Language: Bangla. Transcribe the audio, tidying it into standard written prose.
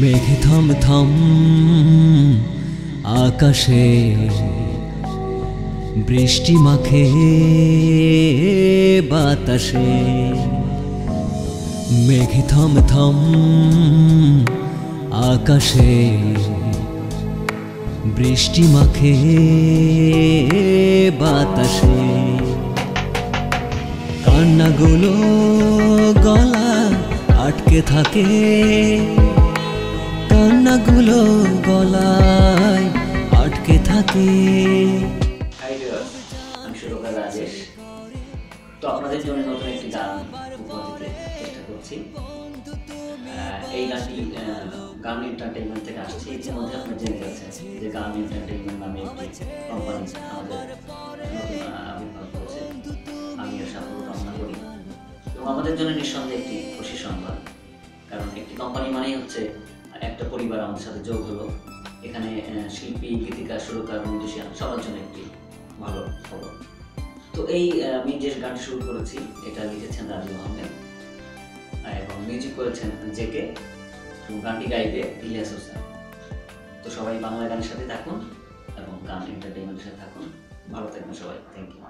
মেঘ থম থম আকাশে বৃষ্টি মাখে বাতাসে। মেঘ থম থম আকাশে বৃষ্টি মাখে বাতাসে। কান্নাগুলো গলা আটকে থাকে, কান্নাগুলো গলায় আটকে থাকে। আমি সুরকার রাজেশ। তো আপনাদের জন্য নতুন একটি গান উপহার দিতে চেষ্টা করছি। এই গানটি গান এন্টারটেইনমেন্ট থেকে আসছে। ইতিমধ্যে আপনি জেনে গেছেন যে গান এন্টারটেইনমেন্ট নামে একটি কোম্পানি আমাদের নতুন আবির্ভাব করেছে। আমি এর সাফল্য কামনা করি এবং আমাদের জন্য নিঃসন্দেহে একটি খুশি সংবাদ, কারণ একটি কোম্পানি মানেই হচ্ছে একটা পরিবার আমাদের সাথে যোগ হলো। এখানে শিল্পী, গীতিকার, সুরকার, মিউজিশিয়ান সবার জন্য একটি ভালো খবর। তো আমি যে গানটি শুরু করেছি এটা লিখেছেন রাজু আহমেদ এবং মিউজিক করেছেন জেকে এবং গানটি গাইবে ইলিয়াস হোসেন। তো সবাই বাংলা গানের সাথে থাকুন এবং গান এন্টারটেইনমেন্টের সাথে থাকুন। ভালো থাকবেন সবাই। Thank you.